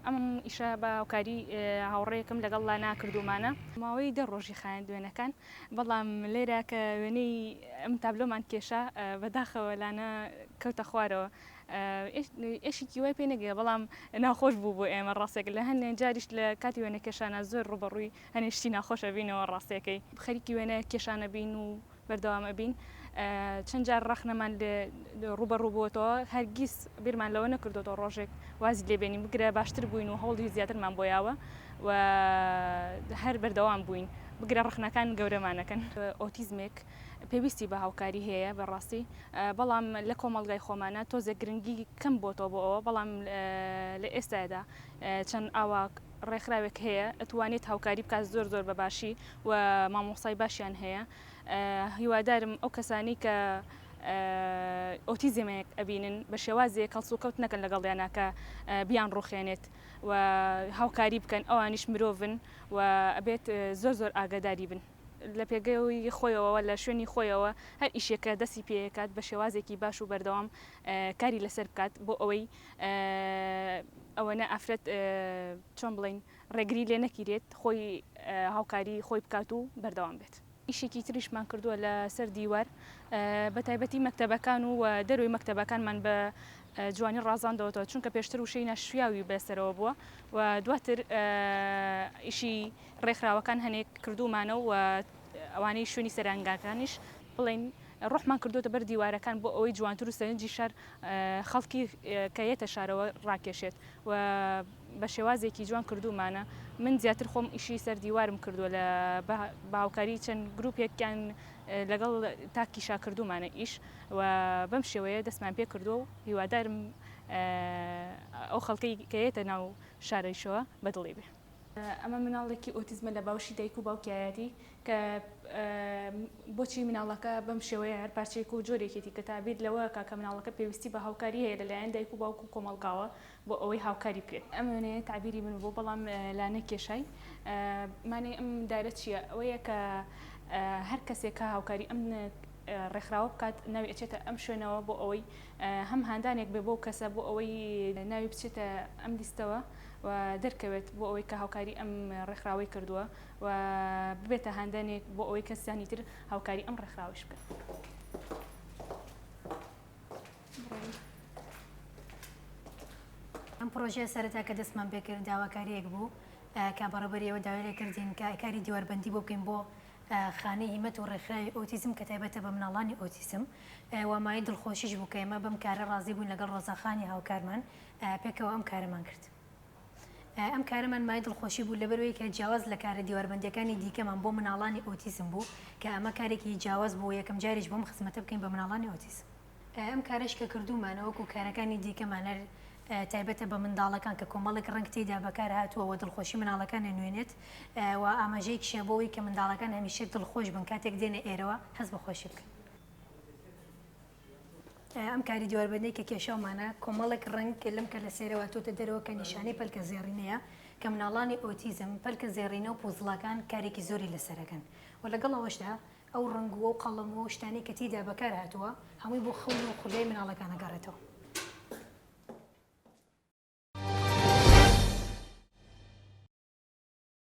ئەم ئیشە بە هاوکاری هاوڕێیەکەم لەگەڵ لا ناکردومانە ماوەی 10 ڕۆژی خایەن دوێنەکان بەڵام لێرە کە وێنەی ئەم تابلۆمان کێشا بەداخەوە لانە کەوتە خوارەوە ئێشێکی وای پێ نەگەیە بەڵام ناخۆش بوو بۆ ئێمە ڕاستێک لە هەندێک جاریش لە کاتی وێنە کێشانە زۆر ڕوبەڕووی هەنێشتی ناخۆشە بینەوە ڕاستیەکەی خەریکی وێنە کێشانە بین و بەردەوامە بین چەند جار ڕەخنەمان ڕوبەڕوو بووەوە هەرگیز بیرمان لەوە نەکردوەوە ڕۆژێک وازی لێبێنین بگرە باشتر بووین و هەوڵی زیاترمان بۆیاوە و هەر بەردەوام بووین بگرە ڕخنەکان گەورەمانەکەن ئۆتیزمێک پێویستی بە هاوکاری هەیە بەڕاستی بەڵام لە کۆمەڵگای خۆمانە تۆزە گرنگی کەم بۆتەوە بۆ ئەوە بەڵام لە ئێستادا چەند ئاوا ڕێکخراوێک هەیە ئەتوانێت هاوکاری بکات زۆر زۆر بەباشی و مامۆستای باشیان هەیە هیوادارم ئەو کەسانی کە ئۆتیزمێک ئەبینن بە شێوازێک هەڵسوکەوت نەکەن لەگەڵیانە کە بیان ڕوخێنێت و هاوکاری بکەن ئەوانیش مرۆڤن و ئەبێت زۆر زۆر ئاگاداری بن لە پێگەی خۆیەوە لە شوێنی خۆیەوە هەر ئیشێکە دەستی پێکات بە شێوازێکی باش و بەردەوام کاری لەسەر بکات بۆ ئەوەی ئەوەنە ئافرەت چۆن بڵین ڕێگری لێ نەکیرێت خۆی هاوکاری خۆی بکات و بەردەوام بێت. ئیشێکی تریشمان کردووە لە سەر دیوار بە تایبەتی مەکتەبەکان و دەروی مەکتەبەکانمان بە جوانی ڕازاندەوەتەوە چونکە پێشتر وشەی ناشویاوی بەسەرەوە بووە و دواتر ئیشی ڕێکخراوەکان هەنێک کردومانە و ئەوانەی شوێنی سەرنگاکانیش بڵین ڕۆحمان کردوتە بەر دیوارەکان بۆ ئەوەی جوانتر و سەرنجی شار خەڵکی کەیەتە شارەوە ڕاکێشێت و بە شێوازێکی جوان کردومانە من زیاتر خۆم ئیشی سەر دیوارم کردووە لە باوکاری چەند گروپێکیان لەگەڵ تاکیشا کردومانە ئیش و بەم شێوەیە دەستمان پێ کردو و هیوادارم ئەو خەڵکەی کەیەتە ناو شارەیشەوە بەدڵێ بێ. ئەمە مناڵێکی ئۆتیزمە لە باوشی دایک و باوکایەتی کە بۆچی مناڵەکە بەم شێوەیە هەر پارچەیەک و جۆرێکێتی کە تابێت لەوە کە مناڵەکە پێویستی بە هاوکاری هەیە لەلایەن دایک و باوک و کۆمەڵگاوە بۆ ئەوەی هاوکاری بکرێت. ئەمەوێ تعبیری من بۆ بەڵام لانە کێشای مانێ ئەم دارە چییە؟ ئەوەیە کە هەر کەسێک کە هاوکاری ئەم ڕێکخراوە بکات ناوی ئەچێتە ئەم شوێنەوە بۆ ئەوەی هەم هاندانێک بێ بۆ کەسە بۆ ئەوەی ناوی بچێتە ئەم لیستەوە و دەرکەوێت بۆ ئەوەی کە هاوکاری ئەم ڕێکخراوەی کردووە و ببێتە هاندانێک بۆ ئەوەی کەسانی تر هاوکاری ئەم ڕێکخراوەش بکەن. ئەم پرۆژەیە سەرەتا کە دەستمان پێکرد داواکاریەک بوو کە بەڕێوەبەریەوە داوای لێ کردین کە کاری دیواربەندی بۆ بکەین بۆ خانەی هیمەت و ڕێکخراوی ئۆتیزم کە تایبەتە بە مناڵانی ئۆتیزم و مای دڵخۆشیش بوو کە ئێمە بەم کارە ڕازی بووین لەگەڵ ڕۆزاخانی هاوکارمان پێکەوە ئەم کارەمان کرد. ئەم کارەمان مای دڵخۆشی بوو لەبەرەوەی کە جیاواز لە کارە دیواربەندیەکانی دیکەمان بۆ مناڵانی ئۆتیزم بوو کە ئەمە کارێکی جیاواز بوو یەکەم جاریش بۆم خزمەتە بکەین بە مناڵانی ئۆتیزم. ئەم کارش کە کردومانە وەکو کارەکانی دیکەمانە تایبەتە بە منداڵەکان کە کۆمەڵێک ڕەنگ تێدا بەکار هاتووە دڵخۆشی مناڵەکان نوێنێت و ئاماژەیەک شێبەوەی کە منداڵەکان هەمیشە دڵخۆش بن کاتێک دێنە ئێرەوە هەست بە خۆشی بکەن. ئەم کاری دیواربەندی کە کێشەومانە کۆمەڵێک ڕەنگ لەم کە لە سێرەوە تۆتە دەرەوە کە نیشانەی پەلکە زێڕینەیە کە مناڵانی ئۆتیزم پەلکە زێڕینە و پوزڵەکان کارێکی زۆری لەسەرەکەن و لەگەڵ ئەوەشدا ئەو ڕنگ و قەڵەم و شتانی کە تێدا بەکار هاتووە هەمووی بۆ خەون و خولەی مناڵەکانە گەڕێتەوە.